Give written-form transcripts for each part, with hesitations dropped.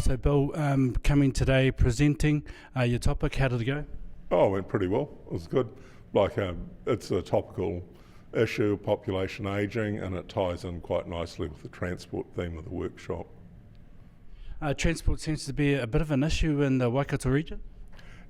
So Bill, coming today, presenting your topic, how did it go? Oh, it went pretty well. It was good. It's a topical issue, population ageing, and it ties in quite nicely with the transport theme of the workshop. Transport seems to be a bit of an issue in the Waikato region.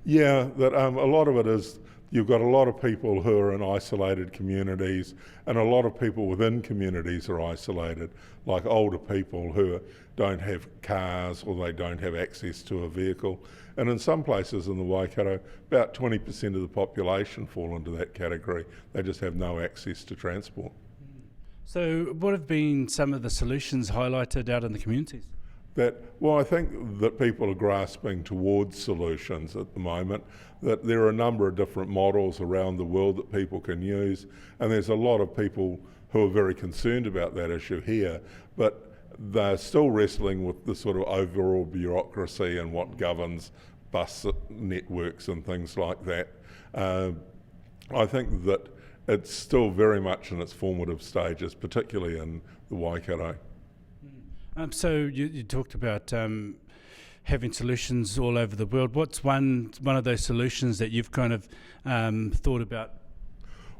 Yeah, that a lot of it is you've got a lot of people who are in isolated communities, and a lot of people within communities are isolated, like older people who don't have cars or they don't have access to a vehicle. And in some places in the Waikato, about 20% of the population fall into that category. They just have no access to transport. So what have been some of the solutions highlighted out in the communities? I think that people are grasping towards solutions at the moment, that there are a number of different models around the world that people can use, and there's a lot of people who are very concerned about that issue here, but they're still wrestling with the sort of overall bureaucracy and what governs bus networks and things like that. I think that it's still very much in its formative stages, particularly in the Waikato. So you talked about having solutions all over the world. What's one of those solutions that you've kind of thought about?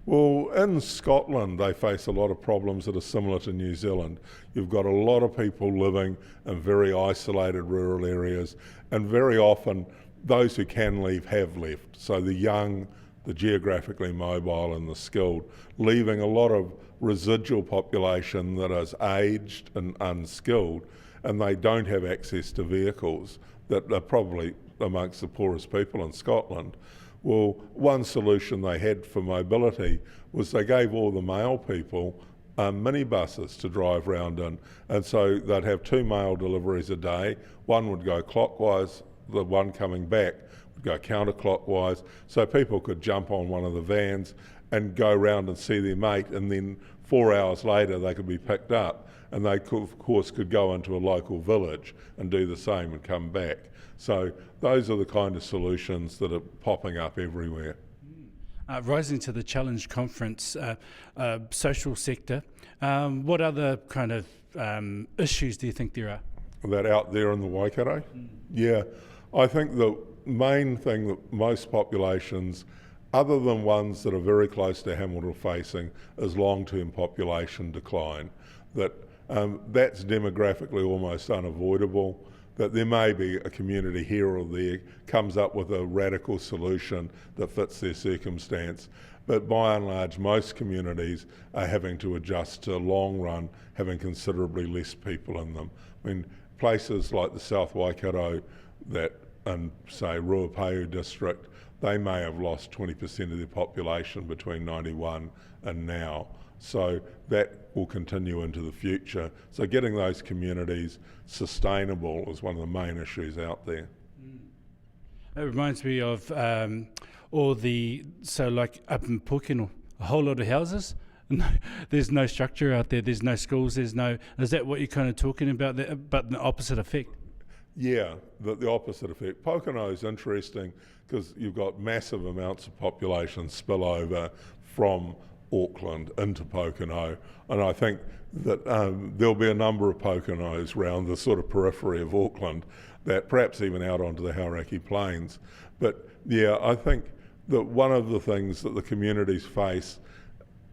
Well, in Scotland, they face a lot of problems that are similar to New Zealand. You've got a lot of people living in very isolated rural areas, and very often those who can leave have left. So the young, the geographically mobile and the skilled, leaving a lot of residual population that is aged and unskilled, and they don't have access to vehicles that are probably amongst the poorest people in Scotland. Well, one solution they had for mobility was they gave all the mail people minibuses to drive around in, and so they'd have 2 mail deliveries a day. One would go clockwise, the one coming back would go counterclockwise, so people could jump on one of the vans and go round and see their mate, and then 4 hours later they could be picked up, and they could, of course could go into a local village and do the same and come back. So those are the kind of solutions that are popping up everywhere. Rising to the Challenge Conference, social sector, what other kind of issues do you think there are? That out there in the Waikato? Yeah, I think the main thing that most populations, other than ones that are very close to Hamilton facing, is long-term population decline. That's demographically almost unavoidable, that there may be a community here or there comes up with a radical solution that fits their circumstance, but by and large most communities are having to adjust to long run having considerably less people in them. I mean, places like the South Waikato and say Ruapehu district, they may have lost 20% of their population between 91 and now. So that will continue into the future. So getting those communities sustainable is one of the main issues out there. It reminds me of like up in Pōkeno, a whole lot of houses. No, there's no structure out there, there's no schools, is that what you're kind of talking about, but the opposite effect? Yeah, the opposite effect. Pōkeno is interesting because you've got massive amounts of population spill over from Auckland into Pōkeno, and I think that there'll be a number of Pōkenos around the sort of periphery of Auckland, that perhaps even out onto the Hauraki Plains. But yeah, I think that one of the things that the communities face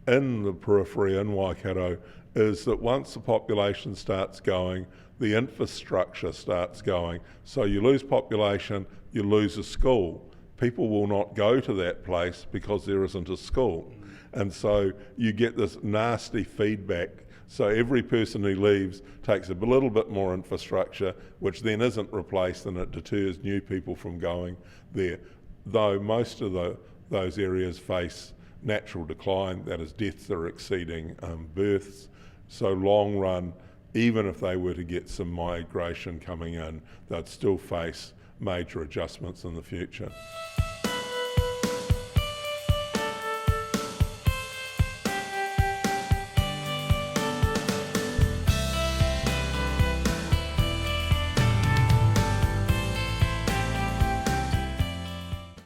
in the periphery in Waikato is that once the population starts going, the infrastructure starts going. So you lose population, you lose a school. People will not go to that place because there isn't a school. And so you get this nasty feedback. So every person who leaves takes a little bit more infrastructure, which then isn't replaced, and it deters new people from going there. Though most of those areas face natural decline, that is, deaths are exceeding births. So long run, even if they were to get some migration coming in, they'd still face major adjustments in the future.